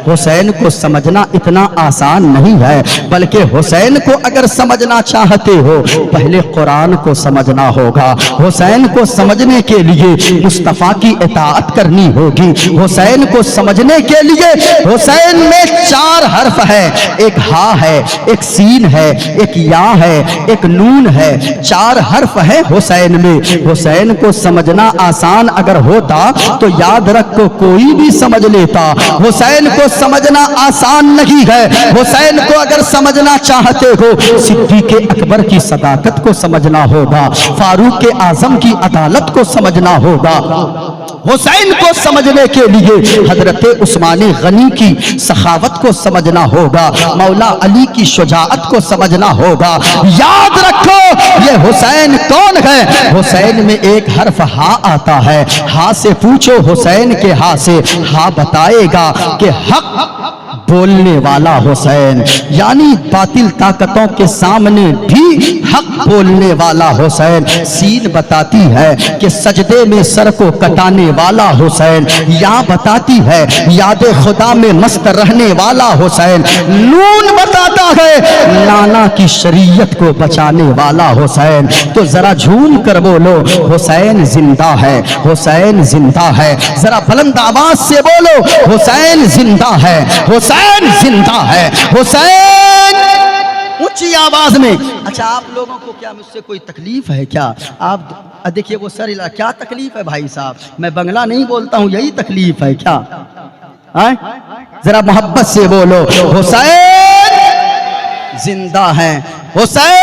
حسین کو سمجھنا اتنا آسان نہیں ہے، بلکہ حسین کو اگر سمجھنا چاہتے ہو پہلے قرآن کو سمجھنا ہوگا۔ حسین کو سمجھنے کے لیے مصطفیٰ کی اطاعت کرنی ہوگی۔ حسین کو سمجھنے کے لیے حسین میں 4 حرف ہے، ایک ہا ہے، ایک سین ہے، ایک یا ہے، ایک نون ہے، 4 حرف ہے حسین میں۔ حسین کو سمجھنا آسان اگر ہوتا تو یاد رکھو کوئی بھی سمجھ لیتا۔ حسین کو سمجھنا آسان نہیں ہے۔ حسین کو اگر سمجھنا چاہتے ہو صدیق اکبر کی صداقت کو سمجھنا ہوگا، فاروق اعظم کی عدالت کو سمجھنا ہوگا۔ حسین کو سمجھنے کے لیے حضرت عثمان غنی کی سخاوت کو سمجھنا ہوگا، مولا علی کی شجاعت کو سمجھنا ہوگا۔ یاد رکھو یہ حسین کون ہے؟ حسین میں ایک حرف ہا آتا ہے۔ ہا سے پوچھو حسین کے ہا سے، ہا بتائے گا کہ حق بولنے والا حسین، یعنی باطل طاقتوں کے سامنے بھی حق بولنے والا حسین۔ سین بتاتی ہے کہ سجدے میں سر کو کٹانے والا حسین، یا بتاتی ہے یاد خدا میں مست رہنے والا حسین، نون بتاتا ہے نانا کی شریعت کو بچانے والا حسین۔ تو ذرا جھوم کر بولو حسین زندہ ہے، حسین زندہ ہے۔ ذرا بلند آواز سے بولو حسین زندہ ہے، حسین زندہ ہے، حسین اونچی آواز میں۔ اچھا آپ لوگوں کو کیا مجھ سے کوئی تکلیف ہے کیا؟ آپ دیکھیے وہ سر ہلا، کیا تکلیف ہے بھائی صاحب؟ میں بنگلہ نہیں بولتا ہوں، یہی تکلیف ہے کیا؟ ذرا محبت سے بولو حسین زندہ ہے، حسین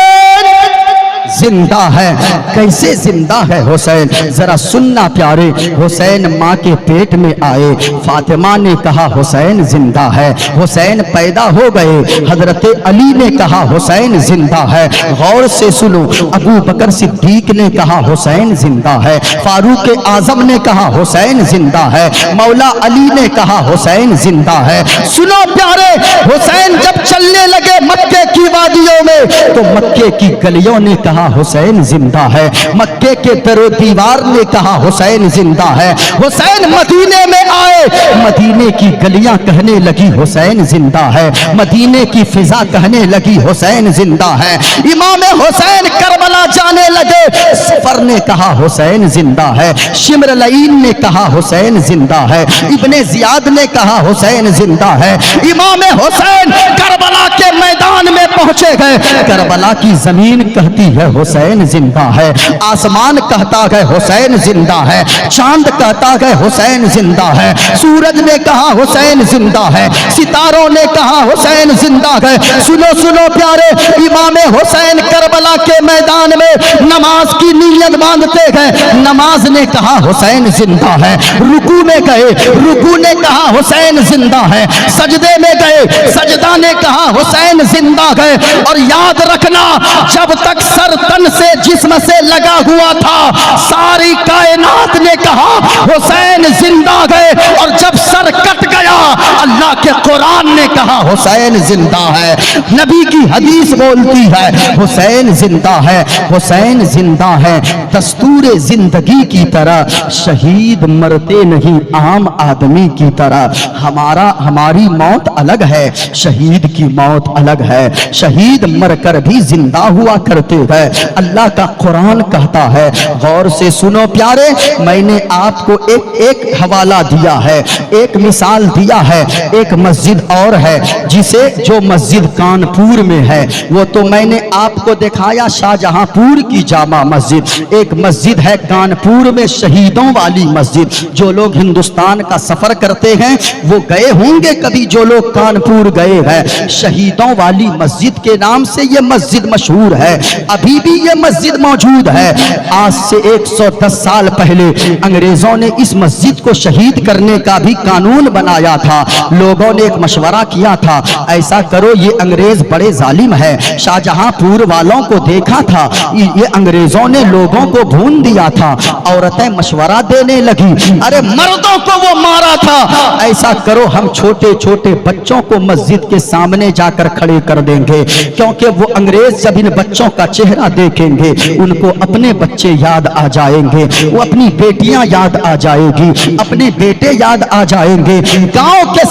زندہ ہے۔ کیسے زندہ ہے حسین؟ ذرا سننا پیارے۔ حسین ماں کے پیٹ میں آئے، فاطمہ نے کہا حسین زندہ ہے۔ حسین پیدا ہو گئے، حضرت علی نے کہا حسین زندہ ہے۔ غور سے سنو، ابو بکر صدیق نے کہا حسین زندہ ہے، فاروق اعظم نے کہا حسین زندہ ہے، مولا علی نے کہا حسین زندہ ہے۔ سنو پیارے، حسین جب چلنے لگے مکے کی وادیوں میں تو مکے کی گلیوں نے کہا حسین زندہ ہے، مکے کے در و دیوار نے کہا حسین زندہ ہے۔ حسین مدینے میں آئے، مدینے کی گلیاں کہنے لگی حسین زندہ ہے، مدینے کی فضا کہنے لگی حسین زندہ ہے۔ امام حسین کربلا جانے لگے، سفر نے کہا حسین زندہ ہے، شمر لعین نے کہا حسین زندہ ہے، ابن زیاد نے کہا حسین زندہ ہے۔ امام حسین کربلا کے میدان میں پہنچے گئے، کربلا کی زمین کہتی ہے حسین زندہ ہے، آسمان کہتا ہے حسین زندہ ہے، چاند کہتا ہے حسین زندہ ہے، سورج نے کہا حسین زندہ ہے، ستاروں نے کہا حسین زندہ ہے۔ سنو سنو پیارے، امام حسین کربلا کے میدان میں نماز کی نیت باندھتے گئے، نماز نے کہا حسین زندہ ہے۔ رکوع میں گئے، رکوع نے کہا حسین زندہ ہے۔ سجدے میں گئے، سجدہ نے کہا حسین زندہ ہے۔ اور یاد رکھنا، جب تک سر تن سے جسم سے لگا ہوا تھا ساری کائنات نے کہا حسین زندہ ہے، اور جب سر کٹ گیا اللہ کے قرآن نے کہا حسین زندہ ہے۔ نبی کی حدیث بولتی ہے حسین زندہ ہے، حسین زندہ ہے۔ دستور زندگی کی طرح شہید مرتے نہیں عام آدمی کی طرح، ہماری موت الگ ہے، شہید کی موت الگ ہے۔ شہید مر کر بھی زندہ ہوا کرتے ہیں، اللہ کا قرآن کہتا ہے۔ غور سے سنو پیارے، میں نے آپ کو ایک حوالہ دیا ہے، ایک مثال دیا ہے۔ ایک مسجد اور ہے جسے جو مسجد کانپور میں ہے، وہ تو میں نے آپ کو دکھایا شاہجہاں پور کی جامع مسجد۔ ایک مسجد ہے کانپور میں شہیدوں والی مسجد، جو لوگ ہندوستان کا سفر کرتے ہیں وہ گئے ہوں گے کبھی، جو لوگ کانپور گئے ہیں۔ شہیدوں والی مسجد کے نام سے یہ مسجد مشہور ہے، ابھی بھی یہ مسجد موجود ہے۔ آج سے 110 سال پہلے انگریزوں نے اس مسجد کو شہید کرنے کا بھی قانون بنایا تھا۔ لوگوں نے ایک مشورہ کیا تھا، ایسا کرو، یہ انگریز بڑے ظالم ہے، شاہجہاں پور والوں کو دیکھا تھا یہ انگریزوں نے لوگوں کو بھون دیا تھا، عورتیں مشورہ دینے لگی، ارے مردوں کو وہ مارا تھا، ایسا کرو ہم چھوٹے چھوٹے بچوں کو مسجد کے سامنے جا کر کھڑے کر دیں گے، کیونکہ وہ انگریز جب ان بچوں کا چہرہ دیکھیں گے ان کو اپنے بچے یاد آ جائیں گے، وہ اپنی بیٹیاں یاد آ جائیں گی، اپنے بیٹے یاد آ جائیں گے۔ گاؤں کے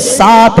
7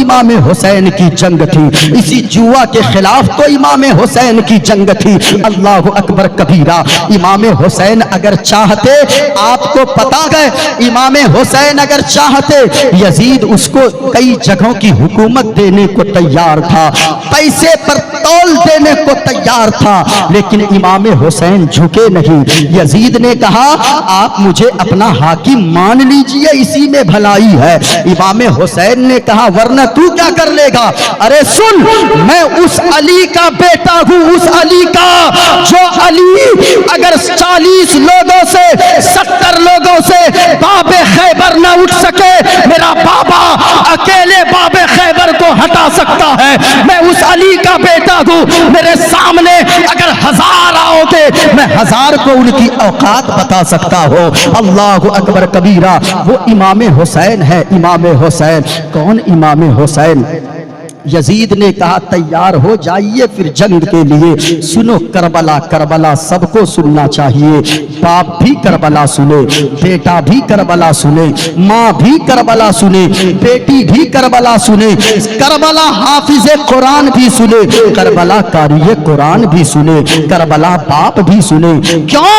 امام حسین کی جنگ تھی، اسی جوا کے خلاف تو امام حسین کی جنگ تھی۔ اللہ اکبر کبیرہ۔ امام حسین اگر چاہتے، آپ کو پتا ہے امام حسین اگر چاہتے یزید اس کو کئی جگہوں کی حکومت دینے کو تیار تھا، پیسے پر تول دینے کو تیار تھا، لیکن امام حسین جھکے نہیں۔ یزید نے کہا آپ مجھے اپنا حاکم مان لیجئے، اسی میں بھلائی ہے۔ امام حسین نے کہا ورنہ تو کیا کر لے گا؟ ارے سن، میں اس علی کا بیٹا ہوں، اس علی کا جو علی اگر 40 لوگوں سے 70 لوگوں سے باب خیبر نہ اٹھ سکے، میرا بابا اکیلے باب خیبر کو ہٹا سکتا ہے۔ میں اس علی کا بیٹا ہوں، میرے سامنے اگر 1000 آؤ گے میں 1000 کو ان کی اوقات بتا سکتا ہوں۔ اللہ اکبر کبیرہ۔ وہ امام حسین ہے، امام حسین۔ کون امام حسین؟ یزید نے کہا تیار ہو جائیے پھر جنگ کے لیے۔ سنو کربلا، کربلا سب کو سننا چاہیے، باپ بھی کربلا سنے، بیٹا بھی کربلا سنے، ماں بھی کربلا سنے، بیٹی بھی کربلا سنے، کربلا حافظ قرآن بھی سنے، کربلا قاری قرآن بھی سنے، کربلا باپ بھی سنے۔ کیوں؟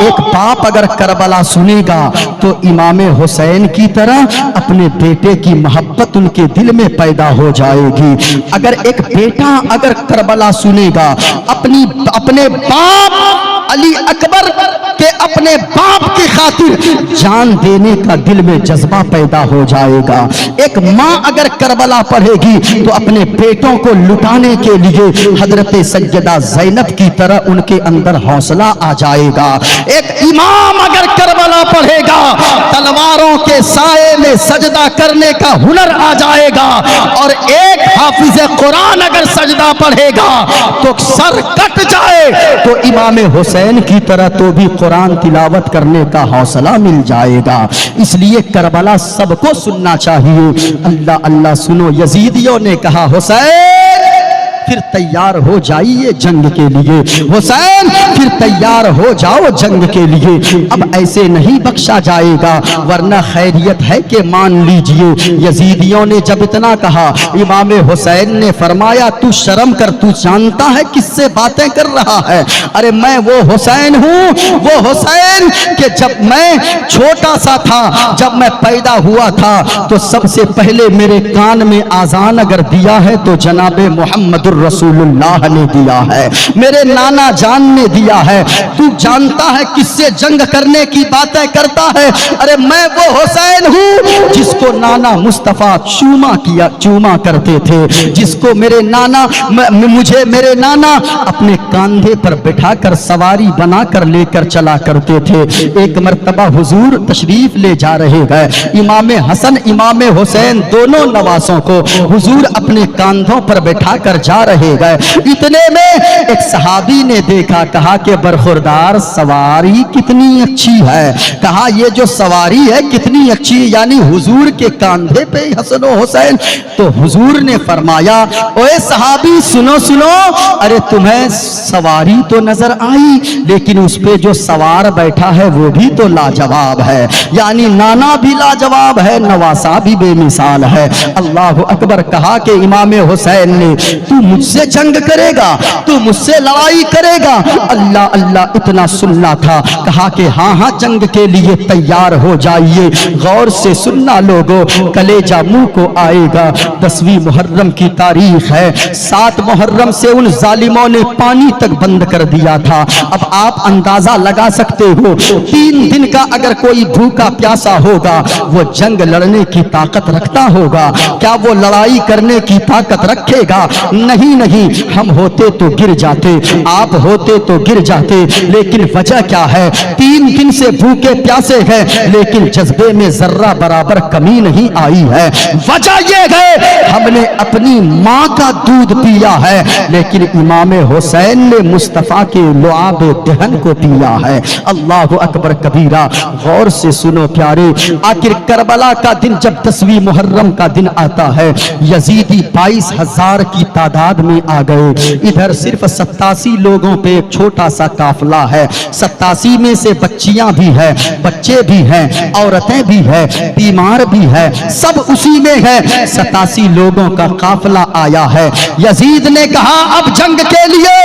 ایک باپ اگر کربلا سنے گا تو امام حسین کی طرح اپنے بیٹے کی محبت ان کے دل میں پیدا ہو جائے گی۔ اگر ایک بیٹا اگر کربلا سنے گا، اپنے باپ علی اکبر کے اپنے باپ کی خاطر جان دینے کا دل میں جذبہ پیدا ہو جائے گا۔ ایک ماں اگر کربلا پڑھے گی تو اپنے بیٹوں کو لٹانے کے لیے حضرت سیدہ زینب کی طرح ان کے اندر حوصلہ آ جائے گا۔ ایک امام اگر کربلا پڑھے گا تلواروں کے سائے میں سجدہ کرنے کا ہنر آ جائے گا، اور ایک حافظ قرآن اگر سجدہ پڑھے گا تو سر کٹ جائے تو امام حسین کی طرح تو بھی قرآن تلاوت کرنے کا حوصلہ مل جائے گا۔ اس لیے کربلا سب کو سننا چاہیے۔ اللہ اللہ سنو، یزیدیوں نے کہا حسین پھر تیار ہو جائیے جنگ کے لیے، حسین پھر تیار ہو جاؤ جنگ کے لیے۔ اب ایسے نہیں بخشا جائے گا، ورنہ خیریت ہے کہ مان لیجئے۔ یزیدیوں نے جب اتنا کہا، امام حسین نے فرمایا تو شرم کر، تو جانتا ہے کس سے باتیں کر رہا ہے؟ ارے میں وہ حسین ہوں، وہ حسین کہ جب میں چھوٹا سا تھا، جب میں پیدا ہوا تھا تو سب سے پہلے میرے کان میں آذان اگر دیا ہے تو جناب محمد رسول اللہ نے دیا ہے، میرے نانا جان نے دیا ہے۔ تو جانتا ہے کس سے جنگ کرنے کی باتیں کرتا ہے؟ ارے میں وہ حسین ہوں جس کو نانا مصطفیٰ چوما کرتے تھے، جس کو میرے نانا میرے نانا اپنے کاندھے پر بٹھا کر سواری بنا کر لے کر چلا کرتے تھے۔ ایک مرتبہ حضور تشریف لے جا رہے ہیں، امام حسن امام حسین دونوں نواسوں کو حضور اپنے کاندھوں پر بٹھا کر جا رہے گئے۔ اتنے میں ایک صحابی نے دیکھا، کہا کہ برخوردار سواری کتنی اچھی ہے، کہا یہ جو سواری ہے کتنی اچھی، یعنی حضور کے کاندھے پہ حسن و حسین۔ تو حضور نے فرمایا اوے صحابی سنو سنو، ارے تمہیں سواری تو نظر آئی لیکن اس پہ جو سوار بیٹھا ہے وہ بھی تو لاجواب ہے، یعنی نانا بھی لاجواب ہے، نواسا بھی بے مثال ہے۔ اللہ اکبر۔ کہا کہ امام حسین نے تو مجھ سے جنگ کرے گا، تو مجھ سے لڑائی کرے گا؟ اللہ اللہ اتنا سننا تھا۔ کہا کہ ہاں ہاں جنگ کے لیے تیار ہو جائیے۔ غور سے سننا لوگوں، کلیجہ منہ کو آئے گا۔ 10ویں محرم کی تاریخ ہے، 7 محرم سے ان ظالموں نے پانی تک بند کر دیا تھا۔ اب آپ اندازہ لگا سکتے ہو 3 دن کا اگر کوئی بھوکا پیاسا ہوگا وہ جنگ لڑنے کی طاقت رکھتا ہوگا کیا؟ وہ لڑائی کرنے کی طاقت رکھے گا؟ نہیں نہیں، ہم ہوتے تو گر جاتے، آپ ہوتے تو گر جاتے، لیکن وجہ کیا ہے؟ 3 دن سے بھوکے پیاسے ہیں لیکن جذبے میں ذرہ برابر کمی نہیں آئی ہے۔ وجہ یہ ہے ہم نے اپنی ماں کا دودھ پیا ہے لیکن امام حسین نے مصطفیٰ کے لعاب دہن کو پیا ہے۔ اللہ اکبر کبیرہ۔ غور سے سنو پیارے، آخر کربلا کا دن جب 10ویں محرم کا دن آتا ہے، یزیدی 22,000 کی تعداد میں آ گئے۔ ادھر صرف 87 لوگوں پہ ایک چھوٹا سا قافلہ ہے، 87 میں سے بچیاں بھی ہیں، بچے بھی ہیں، عورتیں بھی ہیں، بیمار بھی ہے سب اسی میں ہے، 87 لوگوں کا قافلہ آیا ہے۔ یزید نے کہا اب جنگ کے لیے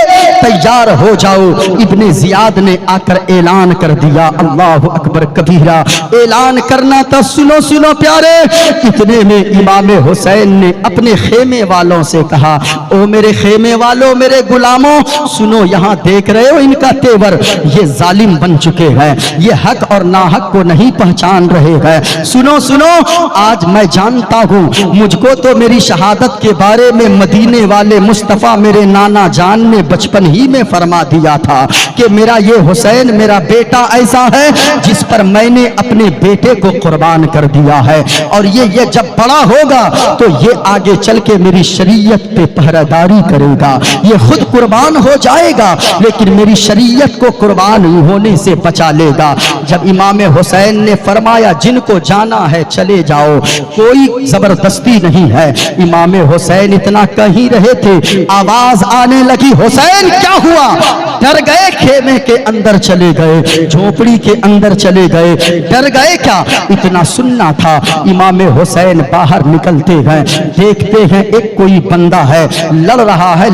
تیار ہو جاؤ، ابن زیاد نے آ کر اعلان کر دیا، اللہ اکبر کبیرہ، اعلان کرنا تھا۔ سنو سنو پیارے، اتنے میں امام حسین نے اپنے خیمے والوں سے کہا، او میرے خیمے والوں، میرے غلاموں، سنو یہاں دیکھ رہے ہو ان کا تیور، یہ ظالم بن چکے ہیں، یہ حق اور ناحق کو نہیں پہچان رہے ہیں۔ سنو سنو، آج میں جانتا ہوں، مجھ کو تو میری شہادت کے بارے میں مدینے والے مصطفیٰ میرے نانا جان نے بچپن ہی میں فرما دیا تھا کہ میرا یہ حسین میرا بیٹا ایسا ہے جس پر میں نے اپنے بیٹے کو قربان کر دیا ہے، اور یہ جب بڑا ہوگا تو یہ آگے چل کے میری شریعت پہ پہرہ داری کرے گا، یہ خود قربان ہو جائے گا لیکن میری شریعت کو قربان ہونے سے بچا لے گا۔ جب امام حسین نے فرمایا جن کو جانا ہے چلے جاؤ، کوئی زبردستی نہیں ہے، امام حسین اتنا کہہ ہی رہے تھے، آواز آنے لگی، حسین کیا ہوا؟ ڈر گئے، خیمے کے اندر چلے گئے، جھونپڑی کے اندر چلے گئے، ڈر گئے کیا؟ اتنا سننا تھا۔ امام حسین باہر نکلتے ہیں، دیکھتے ہیں ایک کوئی بندہ ہے، لڑ رہا ہے،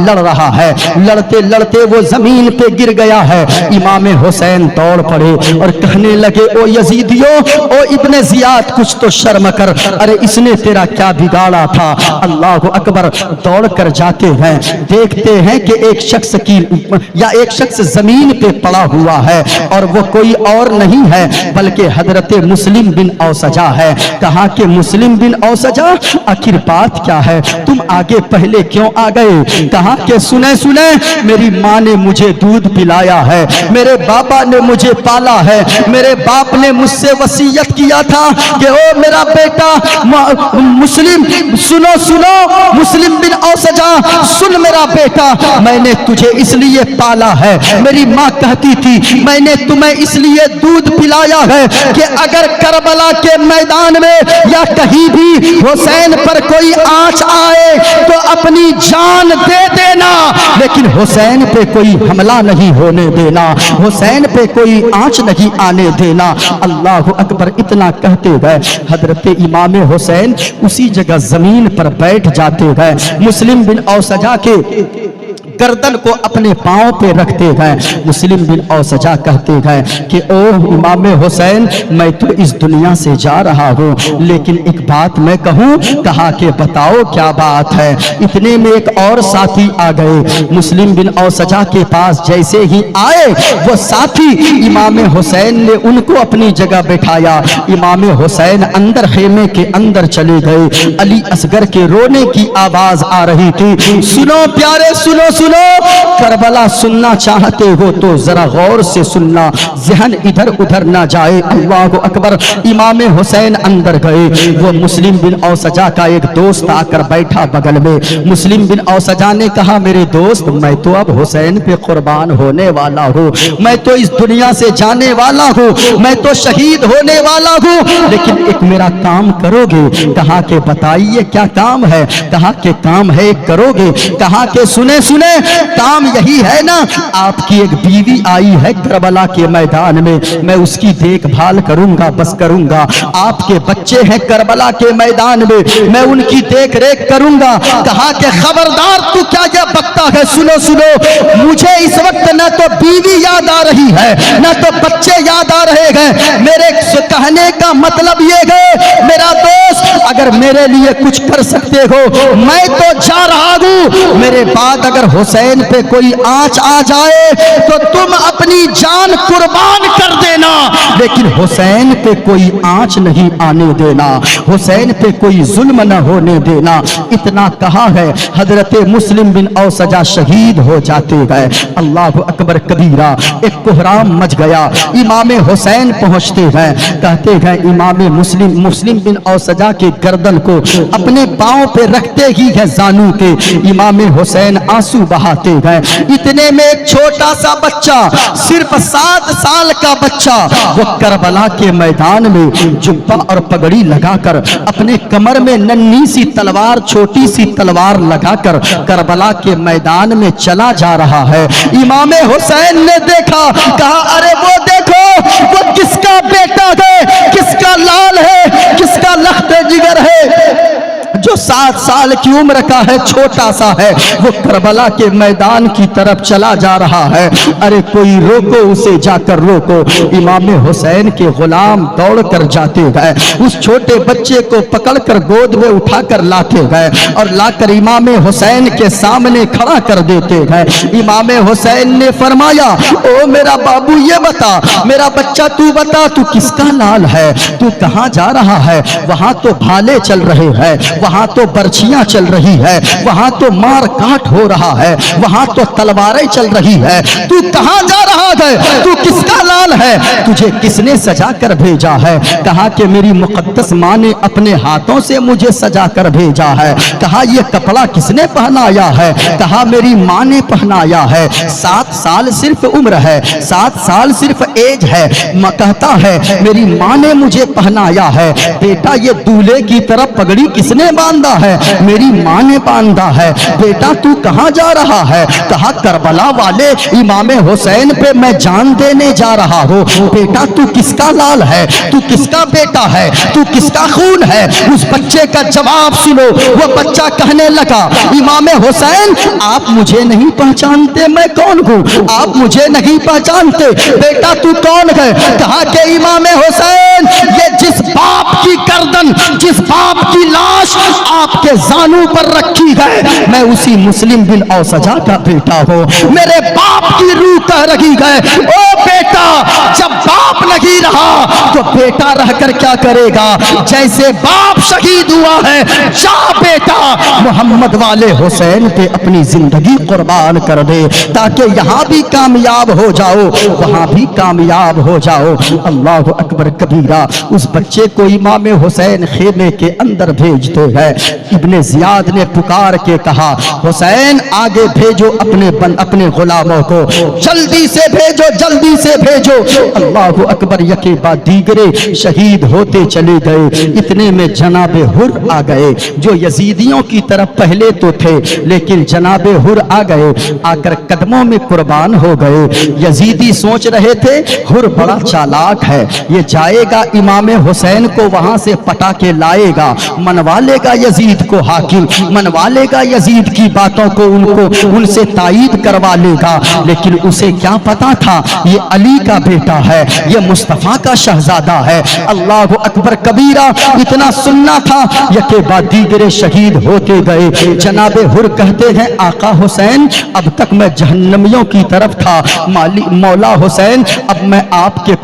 لڑتے لڑتے وہ زمین پہ گر گیا ہے۔ امام حسین دوڑ پڑے اور کہنے لگے، او یزیدیو، او ابن زیاد، کچھ تو شرم کر، ارے اس نے تیرا کیا بگاڑا تھا؟ اللہ اکبر، دوڑ کر جاتے ہیں، دیکھتے ہیں کہ ایک شخص زمین پہ پڑا ہوا ہے اور وہ کوئی اور نہیں ہے بلکہ حضرت مسلم بن اوسجا ہے۔ کہا کہ مسلم بن اوسجا، آخر بات کیا ہے؟ تم آگے پہلے کیوں آ گئے؟ کہا کہ سنے میری ماں نے مجھے دودھ پلایا ہے، میرے بابا نے مجھے پالا ہے، میرے باپ نے مجھ سے وصیت کیا تھا کہ او میرا بیٹا مسلم، سنو مسلم بن اوسجا، سن میرا بیٹا، میں نے تجھے اس لیے پالا ہے، میری ماں کہتی تھی میں نے تمہیں اس لیے دودھ پلایا ہے کہ اگر کربلا کے میدان میں یا کہیں بھی حسین پر کوئی آنچ آئے تو اپنی جان دے دینا، لیکن حسین پہ کوئی حملہ نہیں ہونے دینا، حسین پہ کوئی آنچ نہیں آنے دینا۔ اللہ اکبر، اتنا کہتے گئے، حضرت امام حسین اسی جگہ زمین پر بیٹھ جاتے گئے، مسلم بن اوسجا کے گردن کو اپنے پاؤں پہ رکھتے گئے۔ مسلم بن اوسجا کہتے گئے کہ او امام حسین، میں تو اس دنیا سے جا رہا ہوں لیکن ایک بات میں کہوں۔ کہا کہ بتاؤ کیا بات ہے؟ اتنے میں ایک اور ساتھی آ گئے، مسلم بن اوسجا کے پاس جیسے ہی آئے وہ ساتھی امام حسین نے ان کو اپنی جگہ بٹھایا۔ امام حسین اندر خیمے کے اندر چلے گئے، علی اصغر کے رونے کی آواز آ رہی تھی۔ سنو پیارے، سنو کربلا سننا چاہتے ہو تو ذرا غور سے سننا، ذہن ادھر ادھر نہ جائے۔ اللہ اکبر، امام حسین اندر گئے، وہ مسلم بن اوسجا کا ایک دوست آ کر بیٹھا بغل میں۔ مسلم بن اوسجا نے کہا میرے دوست، میں تو اب حسین پہ قربان ہونے والا ہوں، میں تو اس دنیا سے جانے والا ہوں، میں تو شہید ہونے والا ہوں، لیکن ایک میرا کام کرو گے؟ کہا کہ بتائیے کیا کام ہے؟ کہا کہ کام ہے ایک کرو گے؟ کہا کہ سنے کام یہی ہے نا، آپ کی ایک بیوی آئی ہے کربلا کے میدان میں، میں اس کی دیکھ بھال کروں گا، بس کروں گا۔ آپ کے بچے ہیں کربلا کے میدان میں ان کی دیکھ ریکھ کروں گا۔ کہا کہ خبردار، تو کیا یہ بکتا ہے؟ سنو مجھے اس وقت نہ تو بیوی یاد آ رہی ہے نہ تو بچے یاد آ رہے ہیں، میرے کہنے کا مطلب یہ ہے میرا دوست، اگر میرے لیے کچھ کر سکتے ہو میں تو جا رہا ہوں، میرے بعد اگر حسین پہ کوئی آنچ آ جائے تو تم اپنی جان قربان کر دینا، لیکن حسین پہ کوئی آنچ نہیں آنے دینا، حسین پہ کوئی ظلم نہ ہونے دینا۔ اتنا کہا ہے، حضرت مسلم بن اوسجا شہید ہو جاتے گئے۔ اللہ اکبر کبیرہ، ایک کوہرام مچ گیا۔ امام حسین پہنچتے ہیں، کہتے ہیں امام مسلم بن اوسجا کے گردن کو اپنے پاؤں پہ رکھتے ہی ہے زانو کے، امام حسین آنسو بہاتے گئے۔ اتنے میں ایک چھوٹا سا بچہ، صرف 7 سال کا بچہ، وہ کربلا کے میدان میں جبہ اور پگڑی لگا کر اپنے کمر میں ننھی سی تلوار، چھوٹی سی تلوار لگا کر کربلا کے میدان میں چلا جا رہا ہے۔ امام حسین نے دیکھا، کہا ارے وہ دیکھو، وہ کس کا بیٹا ہے، کس کا لال ہے، کس کا لخت دیگر ہے جو 7 سال کی عمر کا ہے، چھوٹا سا ہے، وہ کربلا کے میدان کی طرف چلا جا رہا ہے۔ ارے کوئی روکو اسے، جا کر روکو۔ امام حسین کے غلام دوڑ کر جاتے گئے، اس چھوٹے بچے کو پکڑ کر گود میں اٹھا کر لاتے گئے اور لا کر امام حسین کے سامنے کھڑا کر دیتے گئے۔ امام حسین نے فرمایا، او میرا بابو یہ بتا، میرا بچہ تو بتا، تو کس کا لال ہے؟ تو کہاں جا رہا ہے؟ وہاں تو بھالے چل رہے ہیں، وہاں تو برچیاں چل رہی ہے، وہاں تو مار کاٹ ہو رہا ہے، وہاں تو تلواریں چل رہی ہے، تو کہاں جا رہا ہے؟ تو کس کا لال ہے؟ تجھے کس نے سجا کر بھیجا ہے؟ کہا کہ میری مقدس ماں نے اپنے ہاتھوں سے مجھے سجا کر بھیجا ہے۔ کہا یہ کپڑا کس نے پہنایا ہے؟ کہا میری ماں نے پہنایا ہے۔ 7 سال صرف عمر ہے، 7 سال صرف ایج ہے، کہتا ہے میری ماں نے مجھے پہنایا ہے۔ بیٹا یہ دولہے کی طرف پگڑی کس نے باندھا ہے؟ میری ماں نے باندھا ہے۔ بیٹا تو کہاں جا رہا ہے؟ کہا کربلا والے امام حسین پہ میں جان دینے جا رہا ہوں۔ بیٹا تو کس کا لال ہے؟ تو کس کا بیٹا ہے؟ تو کس کا خون ہے؟ اس بچے کا جواب سنو۔ وہ بچہ کہنے لگا، امام حسین آپ مجھے نہیں پہچانتے، میں کون ہوں؟ آپ مجھے نہیں پہچانتے، بیٹا تو کون ہے؟ کہا کہ امام حسین یہ جس باپ کی گردن، جس باپ کی لاش آپ کے زانوں پر رکھی ہے، میں اسی مسلم بن اوسجا کا بیٹا ہوں۔ میرے باپ کی روح کہہ رہی ہے، او بیٹا جب باپ نہیں رہا تو بیٹا رہ کر کیا کرے گا؟ جیسے باپ شہید ہوا ہے، جا بیٹا محمد والے حسین پہ اپنی زندگی قربان کر دے تاکہ یہاں بھی کامیاب ہو جاؤ، وہاں بھی کامیاب ہو جاؤ۔ اللہ اکبر کبیرہ۔ اس بچے کو امام حسین خیمے کے اندر بھیجتے ہیں۔ ابن زیاد نے پکار کے کہا، حسین آگے بھیجو اپنے غلاموں کو، جلدی سے بھیجو، جلدی سے بھیجو۔ اللہ اکبر، یکے بعد دیگرے شہید ہوتے چلے گئے۔ اتنے میں جناب حر آ گئے، جو یزیدیوں کی طرف پہلے تو تھے لیکن جناب حر آ گئے، آ کر قدموں میں قربان ہو گئے۔ یزیدی سوچ رہے تھے حر بڑا چالاک ہے، یہ جائے گا امام حسین کو وہاں سے پٹا کے لائے گا، منوا لے گا یزید کو حاکم، منوا لے گا یزید کی باتوں کو، ان سے تائید کروا لے گا۔ لیکن اسے کیا پتا تھا یہ علی کا بیٹا ہے، یہ مصطفیٰ کا شہزادہ ہے۔ اللہ اکبر کبیرہ۔ اتنا سننا تھا، یکے بعد دیگرے شہید ہوتے گئے۔ جناب حر کہتے ہیں آقا حسین اب تک میں جہنمیوں کی طرف تھا، مولا حسین اب میں آپ کے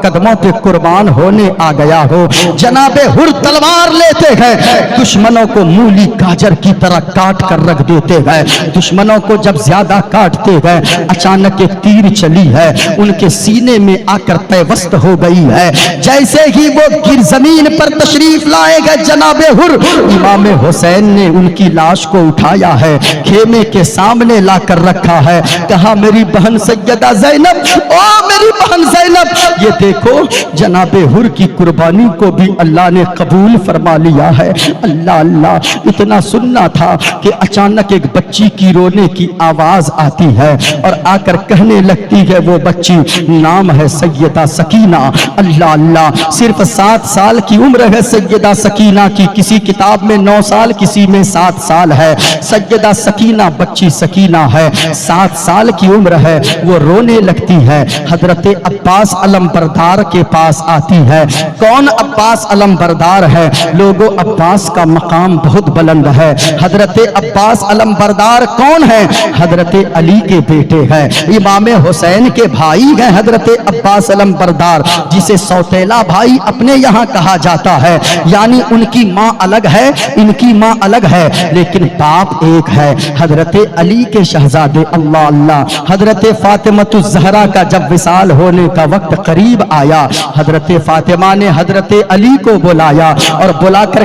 قدموں پہ قربان ہونے آ گیا ہوں۔ جناب حر تلوار لیتے ہیں، دشمنوں کو مولی گاجر کی طرح کاٹ کر رکھ دیتے ہیں۔ دشمنوں کو جب زیادہ کاٹتے ہیں، اچانک ایک تیر چلی ہے، ان کے سینے میں آ کر پیوست ہو گئی ہے۔ جیسے ہی وہ زمین پر تشریف لائے گئے جناب حر، امام حسین نے ان کی لاش کو اٹھایا ہے، خیمے کے سامنے لا کر رکھا ہے، کہا میری بہن سیدہ زینب، او میری بہن زینب، یہ دیکھو جناب حر کی قربانی کو بھی اللہ نے قبول فرما لیا ہے۔ اللہ اللہ۔ اتنا سننا تھا کہ اچانک ایک بچی کی رونے کی آواز آتی ہے اور آ کر کہنے لگتی ہے وہ بچی، نام ہے سیدہ سکینہ۔ اللہ اللہ۔ صرف 7 سال کی عمر ہے سیدہ سکینہ کی، کسی کتاب میں 9 سال، کسی میں 7 سال ہے۔ سیدہ سکینہ بچی سکینہ ہے، 7 سال کی عمر ہے، وہ رونے لگتی ہے۔ حضرت عباس علم بردار کے پاس آتی ہے۔ کون عباس علم بردار ہے؟ لوگوں عباس کا مقام بہت بلند ہے۔ حضرت عباس علم بردار کون ہے؟ حضرت علی کے بیٹے ہیں، امام حسین کے بھائی ہیں حضرت عباس علم بردار، جسے سوتیلا بھائی اپنے یہاں کہا جاتا ہے، یعنی ان کی ماں الگ ہے، ان کی ماں الگ ہے لیکن باپ ایک ہے، حضرت علی کے شہزادے۔ اللہ اللہ۔ حضرت فاطمہ الزہرا کا جب وصال ہونے کا وقت قریب آیا، حضرت فاطمہ نے حضرت علی کو بلایا اور بلا کر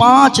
5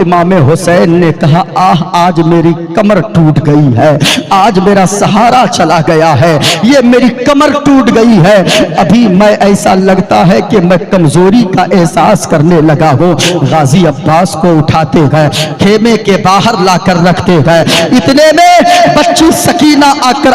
امام حسین نے کہا آج میری کمر ٹوٹ گئی ہے، آج میرا سہارا چلا گیا ہے، یہ میری کمر ٹوٹ گئی ہے، ابھی میں ایسا لگتا ہے کہ میں کمزوری کا احساس کرنے لگا ہوں۔ غازی عباس کو اٹھاتے گئے، خیمے کے باہر لا کر رکھتے گئے، اتنے میں بچی سکینہ آ کر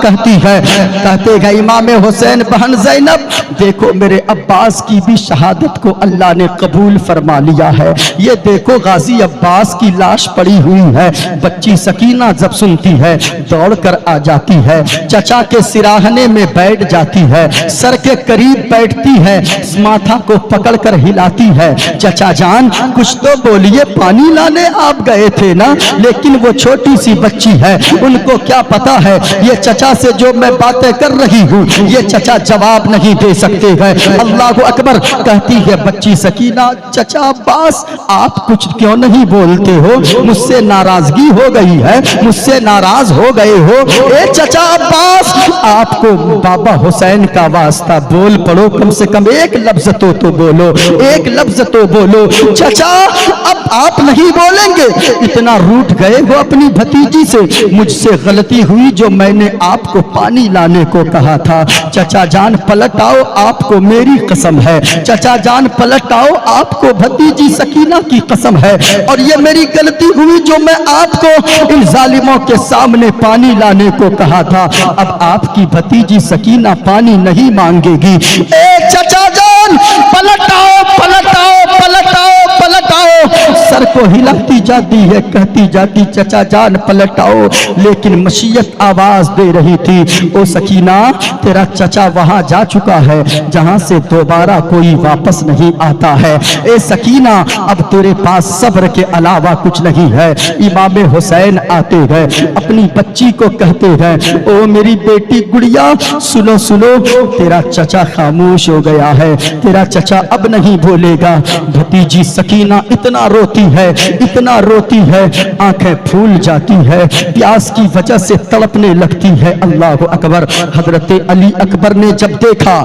کہتی ہے، کہتے گئے امام حسین بہن زینب دیکھو میرے عباس کی بھی شہادت کو اللہ نے قبول فرما لیا ہے، یہ دیکھو غازی عباس کی لاش پڑی ہوئی ہے۔ بچی سکینہ جب سنتی ہے دوڑ کر آ جاتی ہے، چچا کے سراہنے میں بیٹھ جاتی ہے، سر کے قریب بیٹھتی ہے، ماتھا کو پکڑ کر ہلاتی ہے، چچا جان کچھ تو بولیے، پانی لانے آپ گئے تھے نا؟ لیکن وہ چھوٹی سی بچی ہے، ان کو کیا پتا ہے یہ چچا سے جو میں باتیں کر رہی ہوں یہ چچا جواب نہیں دے سکتے ہیں۔ اللہ اکبر کہتی ہے بچی سکینہ چچا عباس آپ کچھ کیوں نہیں بولتے ہو؟ مجھ سے ناراضگی ہو گئی ہے، مجھ سے ناراض ہو گئے ہو؟ اے چچا عباس آپ کو بابا حسین کا واسطہ بول پڑو، کم سے کم ایک لفظ تو بولو، ایک لفظ تو بولو۔ چچا اب آپ نہیں بولیں گے؟ اتنا روٹ گئے ہو اپنی بھتیجی سے؟ مجھ سے غلطی ہوئی جو میں نے آپ کو پانی لانے کو کہا تھا، چچا جان پلٹ آؤ، آپ کو میری قسم ہے، چچا جان پلٹ آؤ، آپ کو بھتیجی سکینہ کی قسم ہے، اور یہ میری غلطی ہوئی جو میں آپ کو ان ظالموں کے سامنے پانی لانے کو کہا تھا۔ اب آپ کی بھتیجی سکینہ پانی نہیں مانگے گی۔ اے چچا جان پلٹ آؤ، پلٹ آؤ، پلٹ آؤ، پلٹ آؤ، سر کو ہلاتی جاتی ہے، کہتی جاتی چچا جان پلٹ آؤ، لیکن مشیت آواز دے رہی تھی او سکینہ تیرا چچا وہاں جا چکا ہے جہاں سے دوبارہ کوئی واپس نہیں آتا ہے، اے سکینہ اب تیرے پاس صبر کے علاوہ کچھ نہیں ہے۔ امام حسین آتے گئے، اپنی بچی کو کہتے گئے او میری بیٹی گڑیا سنو سنو، تیرا چچا خاموش ہو گیا ہے، تیرا چچا اب نہیں بولے گا۔ بھتیجی سکینہ اتنا روتی ہے، اتنا روتی ہے، آنکھیں پھول جاتی ہے، پیاس کی وجہ سے تڑپنے لگتی ہے۔ اللہ اکبر۔ حضرت علی اکبر نے جب دیکھا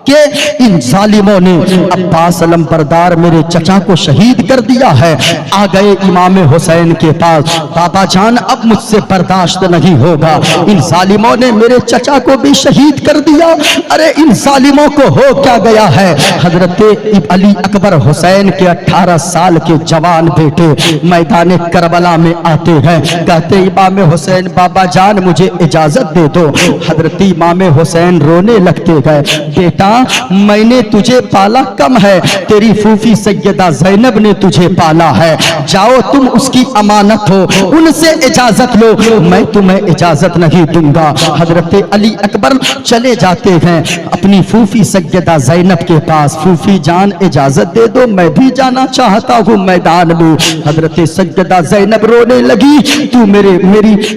کہ ان ظالموں نے عباس علمبردار میرے چچا کو شہید کر دیا ہے، آ گئے امام حسین کے پاس، بابا جان اب مجھ سے برداشت نہیں ہوگا، ان ظالموں نے میرے چچا کو بھی شہید کر دیا، ارے ان ظالموں کو ہو کیا گیا ہے؟ حضرت علی اکبر حسین کے 18 سال کے جوان بیٹے میدان کربلا میں آتے ہیں، کہتے امام حسین بابا جان مجھے اجازت دے دو۔ حضرت امام حسین رونے لگتے گئے، بیٹا میں نے تجھے پالا کم ہے، تیری پھوپھی سیدہ زینب نے تجھے پالا ہے، جاؤ تم اس کی امانت ہو، ان سے اجازت لو، میں تمہیں اجازت نہیں دوں گا۔ حضرت علی اکبر چلے جاتے ہیں اپنی پھوپھی سیدہ زینب کے پاس، پھوپھی جان اجازت دے دو میں بھی جانا چاہتا ہوں میدان میں۔ حضرت سیدہ زینب رونے لگی،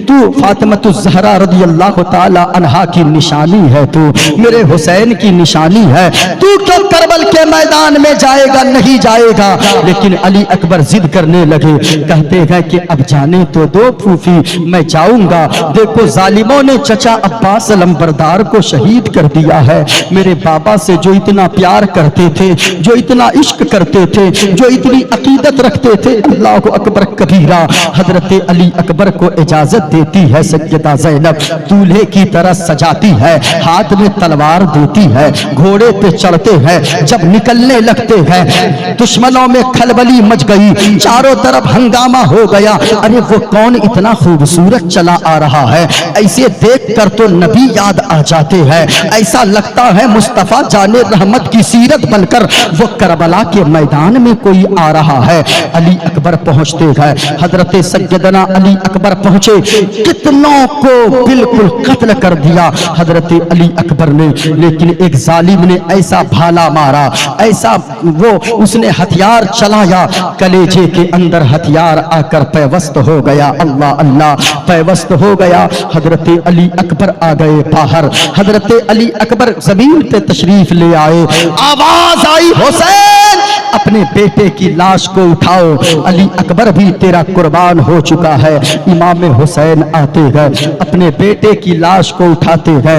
تو فاطمہ الزہرا رضی اللہ تعالی عنہا کی نشانی ہے، تو میرے حسین کی نشانی ہے، تو کیوں کربل کے میدان میں جائے گا؟ نہیں جائے گا۔ لیکن علی اکبر ضد کرنے لگے، کہتے ہیں کہ اب جانے تو دو پھوپھی، میں جاؤں گا، دیکھو ظالموں نے چچا عباس علمبردار کو شہید کر دیا ہے، میرے بابا سے جو اتنا پیار کرتے تھے، جو اتنا عشق کرتے تھے، جو اتنی عقیدت رکھتے تھے، اللہ اکبر کبیرہ۔ حضرت علی اکبر کو اجازت دیتی ہے سیدہ زینب، دولہے کی طرح سجاتی ہے، ہاتھ میں تلوار دیتی ہے، گھوڑے پہ چڑھتے ہیں، جب نکلنے لگتے ہیں دشمنوں میں کھلبلی مچ گئی، چاروں طرف ہنگامہ ہو گیا، ارے وہ کون اتنا خوبصورت چلا آ رہا ہے؟ ایسے دیکھ کر تو نبی یاد آ جاتے ہیں، ایسا لگتا ہے مصطفیٰ جان رحمت کی سیرت بن کر وہ کربلا کے میدان میں کوئی آ رہا ہے۔ علی اکبر پہنچتے ہیں، حضرت سیدنا علی اکبر پہنچے، کتنوں کو بالکل قتل کر دیا حضرت علی اکبر نے، لیکن ایک ظالم نے ایسا بھالا مارا، ایسا اس نے ہتھیار چلایا، کلیجے کے اندر ہتھیار آ کر پیوست ہو گیا، اللہ اللہ پیوست ہو گیا۔ حضرت علی اکبر آ گئے باہر، حضرت علی اکبر زمین پہ تشریف لے آئے، آواز آئی حسین اپنے بیٹے کی لاش کو اٹھاؤ، علی اکبر بھی تیرا قربان ہو چکا ہے۔ امام حسین آتے گئے، اپنے بیٹے کی لاش کو اٹھاتے ہیں،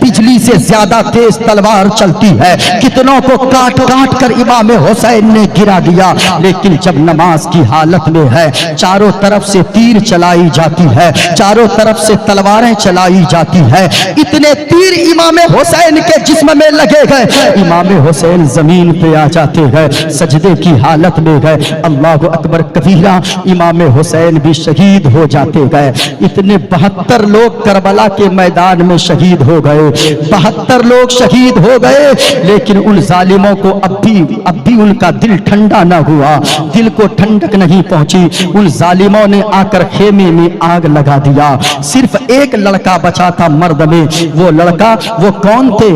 بجلی سے زیادہ تیز تلوار چلتی ہے، کتنوں کو کاٹ کاٹ کر امام حسین نے گرا دیا، لیکن جب نماز کی حالت میں ہے چاروں طرف سے تیر چلائی جاتی ہے، چاروں طرف سے تلواریں چلائی جاتی ہے، اتنے تیر امام حسین کے جسم میں لگے گئے، امام حسین زمین پہ آ جاتے ہیں، سجدے کی حالت میں گئے، اللہ اکبر کبیرہ، امام حسین بھی شہید ہو جاتے گئے۔ اتنے 72 لوگ کربلا کے میدان میں شہید ہو گئے، 72 لوگ شہید ہو گئے، لیکن ان ظالموں کو اب بھی ان کا دل ٹھنڈا نہ ہوا، دل کو ٹھنڈک نہیں پہنچی، ان ظالموں نے آ کر خیمے میں آگ لگا دیا، صرف ایک لڑکا بچا تھا مرد میں، وہ لڑکا وہ کون تھے؟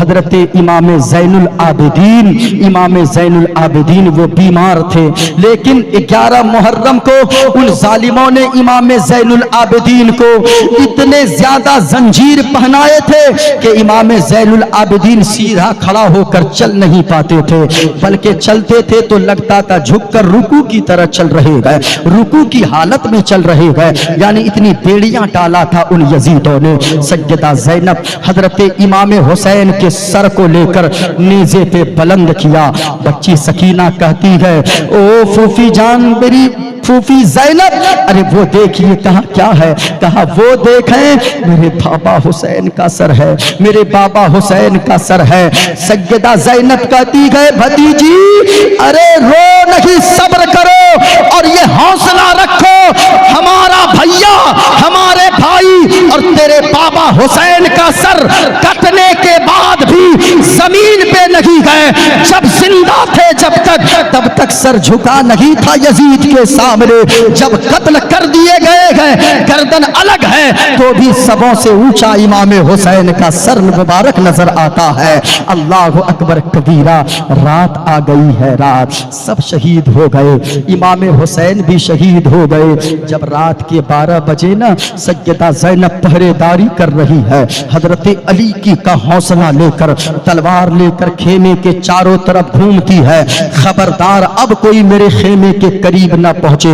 حضرت امام زین العابدین، امام زین العابدین وہ بیمار تھے، لیکن 11 محرم کو ان ظالموں نے امام زین العابدین کو اتنے زیادہ زنجیر پہنائے تھے کہ امام زین العابدین سیدھا کھڑا ہو کر چل نہیں پاتے تھے، بلکہ چلتے تھے تو لگتا تھا جھک کر رکوع کی طرح چل رہے گئے، رکوع کی حالت میں چل رہے گئے، یعنی اتنی بیڑیاں ڈالا تھا ان یزیدوں نے۔ سیدہ زینب حضرت امام حسین کے سر کو لے کر نیزے پہ بلند کیا، بچی سکینہ کہتی ہے او پھوپھی جان میری پھوپھی زینب، ارے وہ دیکھیے، کہا کیا ہے؟ کہا وہ دیکھیں میرے بابا حسین کا سر ہے، میرے بابا حسین کا سر ہے۔ سیدہ زینب کہتی ہے بھتیجی ارے رو نہیں، صبر کرو اور یہ حوصلہ رکھو، ہمارا بھیا، ہمارے بھائی اور تیرے بابا حسین کا سر کٹنے کے بعد بھی زمین پہ نہیں گئے، جب زندہ تھے جب تک تب تک سر جھکا نہیں تھا یزید کے سامنے، جب قتل کر دیے گئے ہیں گردن الگ ہے تو بھی سبوں سے اونچا امام حسین کا سر مبارک نظر آتا ہے۔ اللہ اکبر کبیرہ، رات آ گئی ہے، رات سب شہید ہو گئے، امام حسین بھی شہید ہو گئے۔ جب رات کے 12 بجے نا سیدہ زینب پہرے داری کر رہی ہے، حضرت علی کی کا حوصلہ لے کر تلوار لے کر خیمے کے چاروں طرف گھومتی ہے، خبردار اب کوئی میرے خیمے کے قریب نہ پہنچے،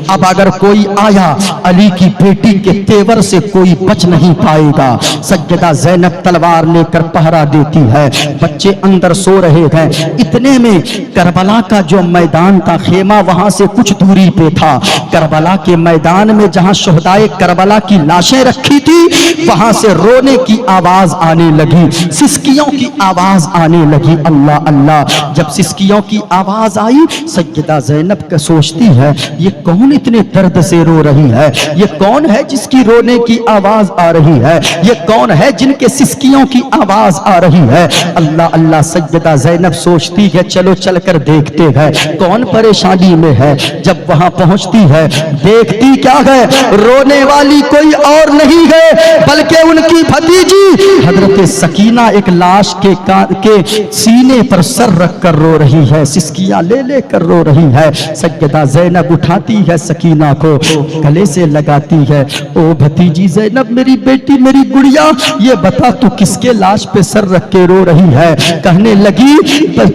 اب اگر کوئی آیا علی کی بیٹی کے تیور سے کوئی بچ نہیں پائے گا۔ سیدہ زینب تلوار لے کر پہرا دیتی ہے، بچے اندر سو رہے ہیں، اتنے میں کربلا کا جو میدان تھا، خیمہ وہاں سے کچھ دوری پہ تھا، کربلا کے میدان میں جہاں شہدائے کربلا کی لاشیں رکھی تھی وہاں سے رونے کی آواز آنے لگی، سسکیوں کی آواز آنے لگی، اللہ اللہ۔ جب سسکیوں کی آواز آئی سیدہ زینب کا سوچتی ہے یہ کون اتنے درد سے رو رہی ہے، یہ کون ہے جس کی رونے کی آواز آ رہی ہے، یہ کون ہے جن کے سسکیوں کی آواز آ رہی ہے، اللہ اللہ۔ سیدہ زینب سوچتی ہے چلو چل کر دیکھتے ہیں کون پریشانی میں ہے۔ جب وہاں پہنچتی ہے دیکھتی کیا ہے، رونے والی کوئی اور نہیں ہے بلکہ ان کی بھتیجی حضرت سکینہ ایک لاش کے سینے پر سر رکھ کر رو رہی ہے، سسکیاں لے لے کر رو رہی ہے۔ سیدہ زینب اٹھاتی ہے سکینہ کو گلے سے لگاتی ہے، او بھتیجی زینب میری بیٹی میری گڑیا، یہ بتا تو کس کے لاش پہ سر رکھ کے رو رہی ہے؟ کہنے لگی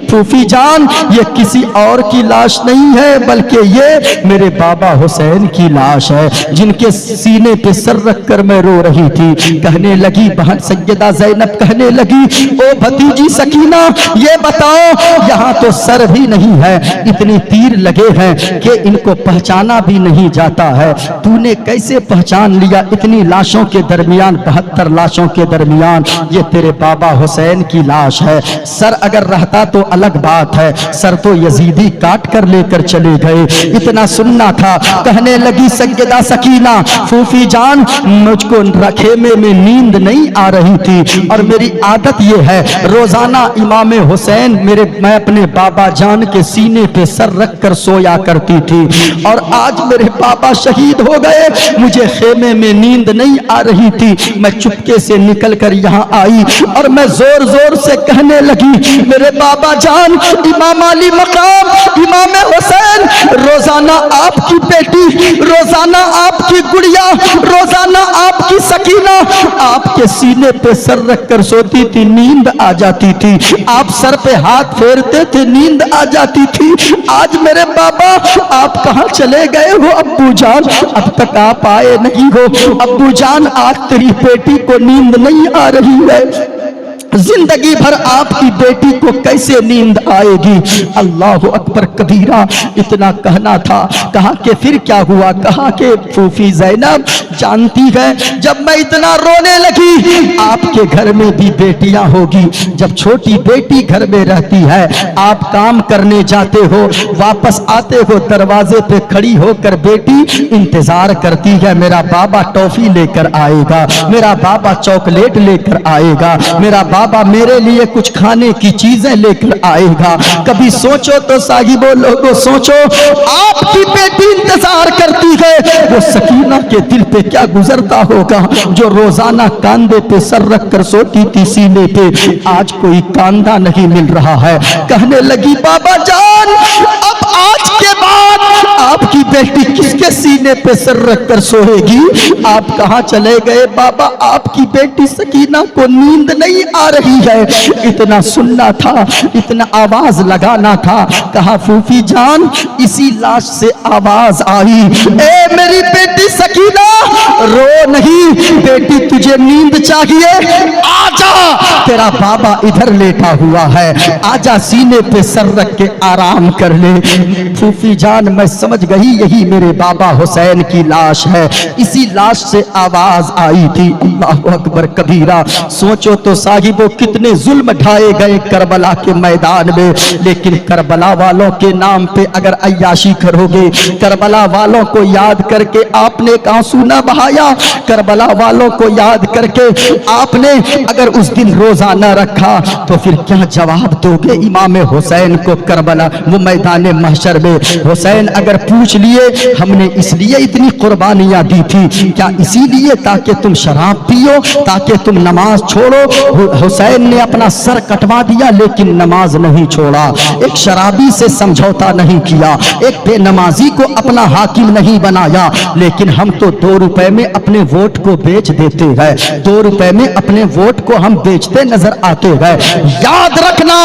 پھوپھی جان یہ کسی اور کی لاش نہیں ہے بلکہ یہ میرے بابا حسین کی لاش ہے جن کے سینے پہ سر رکھ کر میں رو رہی تھی۔ کہنے لگی بہن سیدہ زینب کہنے لگی او بھتیجی سکینہ یہ بتاؤ یہاں تو سر بھی نہیں ہے، اتنے تیر لگے ہیں کہ ان کو پہچانا بھی نہیں جاتا ہے، تو نے کیسے پہچان لیا اتنی لاشوں کے درمیان، 72 لاشوں کے درمیان یہ تیرے بابا حسین کی لاش ہے؟ سر اگر رہتا تو الگ بات ہے، سر تو یزیدی کاٹ کر لے کر چلے گئے، اتنا سننا تھا۔ کہنے لگی سیدہ سکینہ پھوپھی جان مجھ کو خیمے میں نیند نہیں آ رہی تھی اور میری عادت یہ ہے روزانہ امام حسین میں اپنے بابا جان کے سینے پہ سر رکھ کر سویا کرتی تھی، اور آج میرے بابا شہید ہو گئے، مجھے خیمے میں نیند نہیں آ رہی تھی، میں چپکے سے نکل کر یہاں آئی اور میں زور زور سے کہنے لگی میرے بابا جان امام علی مقام امام حسین روزانہ آپ کی بیٹی، روزانہ آپ کی گڑیا، روزانہ آپ کی سکینہ سکینہ آپ کے سینے پہ سر رکھ کر سوتی تھی، نیند آ جاتی تھی، آپ سر پہ ہاتھ پھیرتے تھے، نیند آ جاتی تھی۔ آج میرے بابا آپ کہاں چلے گئے ہو؟ ابو جان اب تک آپ آئے نہیں ہو، ابو جان آج تیری بیٹی کو نیند نہیں آ رہی ہے، زندگی بھر آپ کی بیٹی کو کیسے نیند آئے گی؟ اللہ اکبر کبیرہ اتنا کہنا تھا۔ کہا کہ پھر کیا ہوا؟ کہا کہ پھوپھی زینب جانتی ہے جب میں اتنا رونے لگی، آپ کے گھر میں بھی بیٹیاں ہوگی، جب چھوٹی بیٹی گھر میں رہتی ہے، آپ کام کرنے جاتے ہو، واپس آتے ہو، دروازے پہ کھڑی ہو کر بیٹی انتظار کرتی ہے، میرا بابا ٹافی لے کر آئے گا، میرا بابا چاکلیٹ لے کر آئے گا، میرا بابا میرے لیے کچھ کھانے کی چیزیں لے کر آئے گا۔ کبھی سوچو تو صاحبو لوگوں سوچو، آپ کی بیٹی انتظار کرتی ہے، وہ سکینہ کے دل پہ کیا گزرتا ہوگا جو روزانہ کاندھے پہ سر رکھ کر سوتی تھی سینے پہ، آج کوئی کاندھا نہیں مل رہا ہے۔ کہنے لگی بابا جان اب آج کے بعد آپ کی بیٹی کس کے سینے پہ سر رکھ کر سوئے گی؟ آپ کہاں چلے گئے؟ بابا آپ کی بیٹی سکینہ کو نیند نہیں آ رہی ہے۔ اتنا سننا تھا، اتنا آواز لگانا تھا۔ کہا پھوپھی جان اسی لاش سے آواز آئی، اے میری بیٹی سکینہ رو نہیں، بیٹی تجھے نیند چاہیے، آجا تیرا بابا ادھر لیٹا ہوا ہے، آجا سینے پہ سر رکھ کے آرام کر لے۔ پھوپھی جان میں سمجھ گئی یہی میرے بابا حسین کی لاش ہے، اسی لاش سے آواز آئی تھی۔ اللہ اکبر کبیرہ، سوچو تو صاحبو کتنے ظلم ڈھائے گئے کربلا کے میدان میں، لیکن کربلا والوں کے نام پہ اگر عیاشی کرو گے، کربلا والوں کو یاد کر کے آپ نے ایک آنسو نہ بہایا، کربلا والوں کو یاد کر کے آپ نے اگر اس دن روزہ نہ رکھا تو پھر کیا جواب دو گے امام حسین کو کربلا وہ میدان محشر میں؟ حسین اگر پوچھ لیے ہم نے اس لیے اتنی قربانیاں دی تھی، کیا اسی لیے تاکہ تم شراب پیو، تاکہ تم نماز چھوڑو؟ حسین نے اپنا سر کٹوا دیا لیکن نماز نہیں چھوڑا، ایک شرابی سے سمجھوتا نہیں کیا، ایک بے نمازی کو اپنا حاکم نہیں بنایا، لیکن ہم تو 2 روپے میں اپنے ووٹ کو بیچ دیتے ہیں، 2 روپے میں اپنے ووٹ کو ہم بیچتے نظر آتے ہیں۔ یاد رکھنا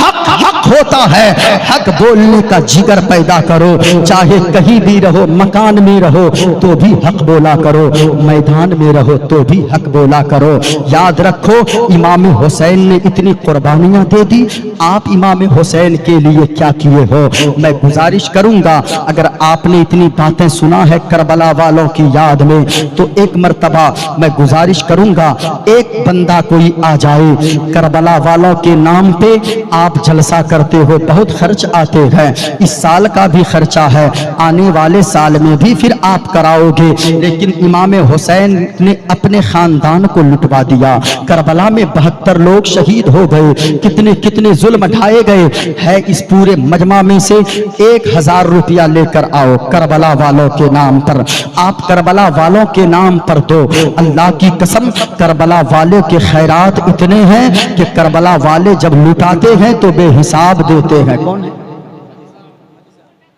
حق حق ہوتا ہے، حق بولنے کا جگر پیدا کرو، چاہے کہیں بھی رہو، مکان میں رہو تو بھی حق بولا کرو، میدان میں رہو تو بھی حق بولا کرو۔ یاد رکھو امام حسین نے اتنی قربانیاں دے دی، آپ امام حسین کے لیے کیا کیے ہو؟ میں گزارش کروں گا اگر آپ نے اتنی باتیں سنا ہے کربلا والوں کی یاد میں تو ایک مرتبہ میں گزارش کروں گا ایک بندہ کوئی آ جائے، کربلا والوں کے نام پہ آپ جلسہ کرتے ہو، بہت خرچ آتے ہیں، اس سال کا بھی خرچہ ہے، آنے والے سال میں بھی پھر آپ کراؤ گے، لیکن امام حسین نے اپنے خاندان کو لٹوا دیا، کربلا میں 72 لوگ شہید ہو گئے، کتنے کتنے ظلم ڈھائے گئے ہے، اس پورے مجمع میں سے 1000 روپیہ لے کر آؤ کربلا والوں کے نام پر، آپ کربلا والوں کے نام پر دو، اللہ کی قسم کربلا والے کے خیرات اتنے ہیں کہ کربلا والے جب لٹاتے ہیں تو بے حساب دیتے ہیں۔ کون ہے؟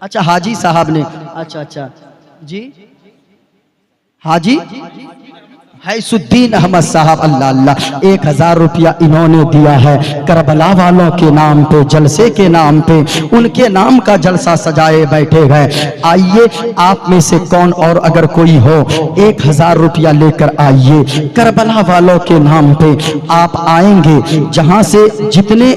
اچھا حاجی صاحب نے، اچھا جی حاجی حیث الدین احمد صاحب، اللہ اللہ 1000 روپیہ انہوں نے دیا ہے کربلا والوں کے نام پہ، جلسے کے نام پہ، ان کے نام کا جلسہ سجائے بیٹھے گئے۔ آئیے آپ میں سے کون اور اگر کوئی ہو 1000 روپیہ لے کر آئیے کربلا والوں کے نام پہ، آپ آئیں گے جہاں سے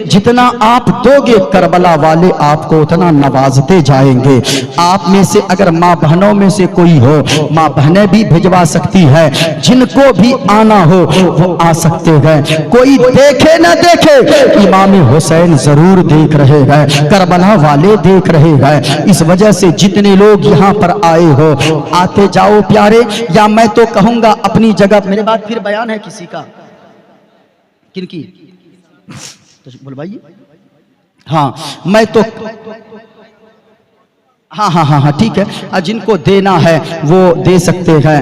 جتنا آپ دو گے کربلا والے آپ کو اتنا نوازتے جائیں گے۔ آپ میں سے اگر ماں بہنوں میں سے کوئی ہو، ماں بہنیں بھی بھجوا سکتی ہے، جن کو بھی آنا ہو وہ آ سکتے ہیں، کوئی دیکھے نہ دیکھے امام حسین ضرور دیکھ رہے ہیں، کربلا والے دیکھ رہے ہیں، اس وجہ سے جتنے لوگ یہاں پر آئے ہو آتے جاؤ پیارے، یا میں تو کہوں گا اپنی جگہ میرے بعد پھر بیان ہے کسی کا، کن کی بلوائیے، ہاں میں تو ہاں ٹھیک ہے، جن کو دینا ہے وہ دے سکتے ہیں۔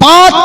5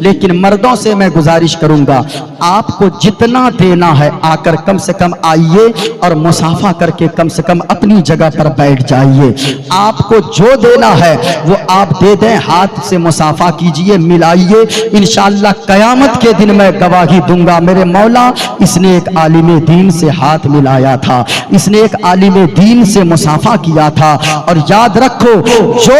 لیکن مردوں سے میں گزارش کروں گا آپ کو جتنا دینا ہے آ کر کم سے کم آئیے اور مصافحہ کر کے کم سے کم اپنی جگہ پر بیٹھ جائیے۔ آپ کو جو دینا ہے وہ آپ دے دیں، ہاتھ سے مصافحہ کیجئے، ملائیے، انشاءاللہ قیامت کے دن میں گواہی دوں گا میرے مولا اس نے ایک عالم دین سے ہاتھ ملایا تھا، اس نے ایک عالم دین سے مصافحہ کیا تھا۔ اور یاد رکھو جو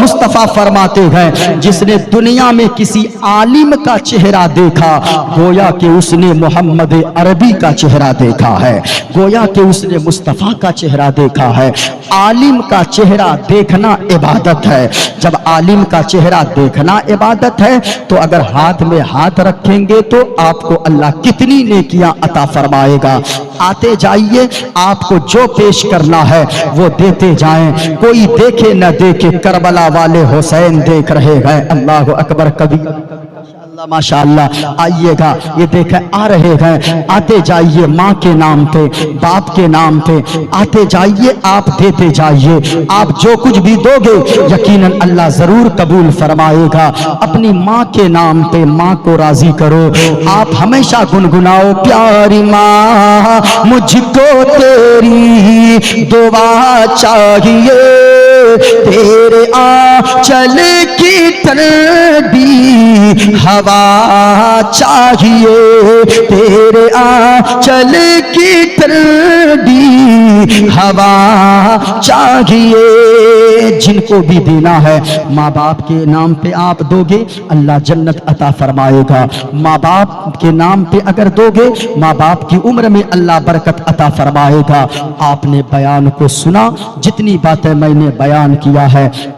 مصطفیٰ فرماتے ہیں جس نے دنیا میں کسی عالم کا چہرہ دیکھا گویا کہ اس نے محمد عربی کا چہرہ دیکھا ہے، گویا کہ اس نے مصطفیٰ کا چہرہ دیکھا ہے۔ عالم کا چہرہ دیکھنا عبادت ہے، جب عالم کا چہرہ دیکھنا عبادت ہے تو اگر ہاتھ میں ہاتھ رکھیں گے تو آپ کو اللہ کتنی نیکیاں عطا فرمائے گا۔ آتے جائیے، آپ کو جو پیش کرنا ہے وہ دیتے جائیں، کوئی دیکھے نہ دیکھے کربلا والے حسین دیکھ رہے ہیں۔ اللہ اکبر کبیر، ماشاءاللہ آئیے گا، یہ دیکھیں آ رہے ہیں، آتے جائیے، ماں کے نام پہ، باپ کے نام پہ آتے جائیے، آپ دیتے جائیے، آپ جو کچھ بھی دو گے یقیناً اللہ ضرور قبول فرمائے گا۔ اپنی ماں کے نام پہ ماں کو راضی کرو، آپ ہمیشہ گنگناؤ، پیاری ماں مجھ کو تیری دعا چاہیے، تیرے آنچل کی ٹھنڈی ہوا چاہیے، تیرے آنچل کی ٹھنڈی ہوا چاہیے۔ جن کو بھی دینا ہے ماں باپ کے نام پہ آپ دو گے اللہ جنت عطا فرمائے گا، ماں باپ کے نام پہ اگر دو گے ماں باپ کی عمر میں اللہ برکت عطا فرمائے گا۔ آپ نے بیان کو سنا، جتنی باتیں میں نے بیان کیا ہے